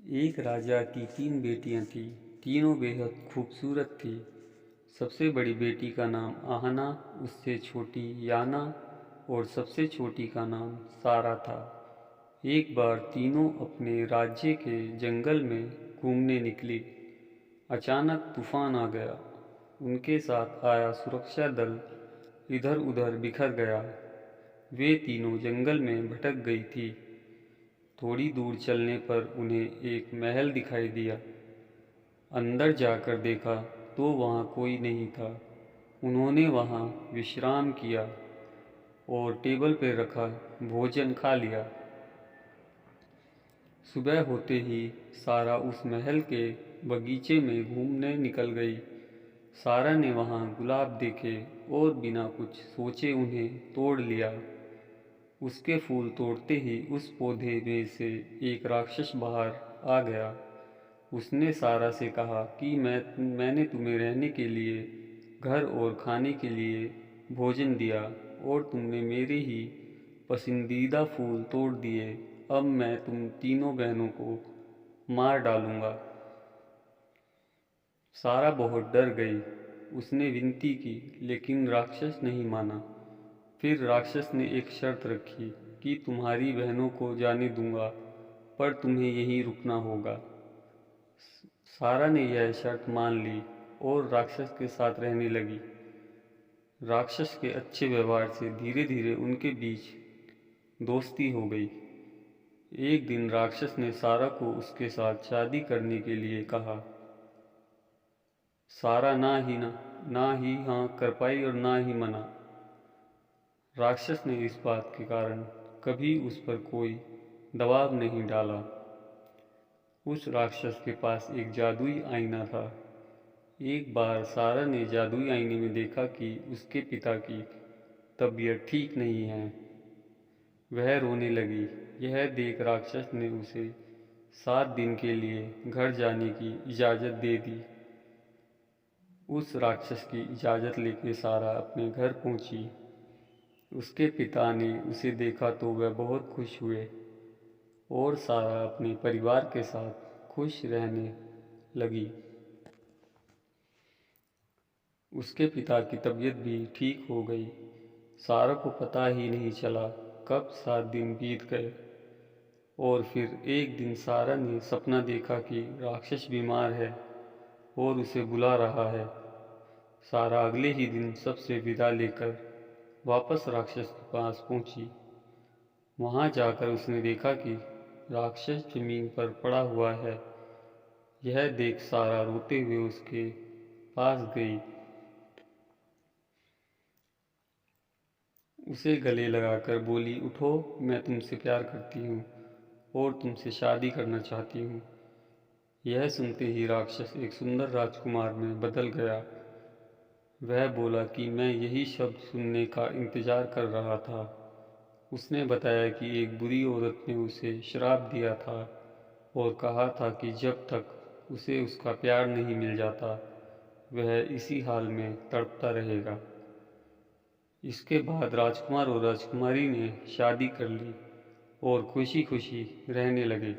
एक राजा की 3 बेटियां थीं। तीनों बेहद खूबसूरत थीं। सबसे बड़ी बेटी का नाम आहना, उससे छोटी याना और सबसे छोटी का नाम सारा था। एक बार तीनों अपने राज्य के जंगल में घूमने निकली। अचानक तूफान आ गया। उनके साथ आया सुरक्षा दल इधर उधर बिखर गया। वे तीनों जंगल में भटक गई थी। थोड़ी दूर चलने पर उन्हें एक महल दिखाई दिया। अंदर जाकर देखा तो वहाँ कोई नहीं था। उन्होंने वहाँ विश्राम किया और टेबल पर रखा भोजन खा लिया। सुबह होते ही सारा उस महल के बगीचे में घूमने निकल गई। सारा ने वहाँ गुलाब देखे और बिना कुछ सोचे उन्हें तोड़ लिया। उसके फूल तोड़ते ही उस पौधे में से एक राक्षस बाहर आ गया। उसने सारा से कहा कि मैंने तुम्हें रहने के लिए घर और खाने के लिए भोजन दिया और तुमने मेरे ही पसंदीदा फूल तोड़ दिए। अब मैं तुम तीनों बहनों को मार डालूंगा। सारा बहुत डर गई। उसने विनती की लेकिन राक्षस नहीं माना। फिर राक्षस ने एक शर्त रखी कि तुम्हारी बहनों को जाने दूंगा, पर तुम्हें यहीं रुकना होगा। सारा ने यह शर्त मान ली और राक्षस के साथ रहने लगी। राक्षस के अच्छे व्यवहार से धीरे धीरे उनके बीच दोस्ती हो गई। एक दिन राक्षस ने सारा को उसके साथ शादी करने के लिए कहा। सारा ना ही हाँ कर पाई और ना ही मना। राक्षस ने इस बात के कारण कभी उस पर कोई दबाव नहीं डाला। उस राक्षस के पास एक जादुई आईना था। एक बार सारा ने जादुई आईने में देखा कि उसके पिता की तबीयत ठीक नहीं है। वह रोने लगी। यह देख राक्षस ने उसे 7 दिन के लिए घर जाने की इजाज़त दे दी। उस राक्षस की इजाज़त लेकर सारा अपने घर पहुंची। उसके पिता ने उसे देखा तो वह बहुत खुश हुए और सारा अपने परिवार के साथ खुश रहने लगी। उसके पिता की तबीयत भी ठीक हो गई। सारा को पता ही नहीं चला कब 7 दिन बीत गए। और फिर एक दिन सारा ने सपना देखा कि राक्षस बीमार है और उसे बुला रहा है। सारा अगले ही दिन सबसे विदा लेकर वापस राक्षस के पास पहुंची। वहां जाकर उसने देखा कि राक्षस जमीन पर पड़ा हुआ है। यह देख सारा रोते हुए उसके पास गई। उसे गले लगाकर बोली, उठो, मैं तुमसे प्यार करती हूँ और तुमसे शादी करना चाहती हूँ। यह सुनते ही राक्षस एक सुंदर राजकुमार में बदल गया। वह बोला कि मैं यही शब्द सुनने का इंतज़ार कर रहा था। उसने बताया कि एक बुरी औरत ने उसे श्राप दिया था और कहा था कि जब तक उसे उसका प्यार नहीं मिल जाता वह इसी हाल में तड़पता रहेगा। इसके बाद राजकुमार और राजकुमारी ने शादी कर ली और खुशी खुशी रहने लगे।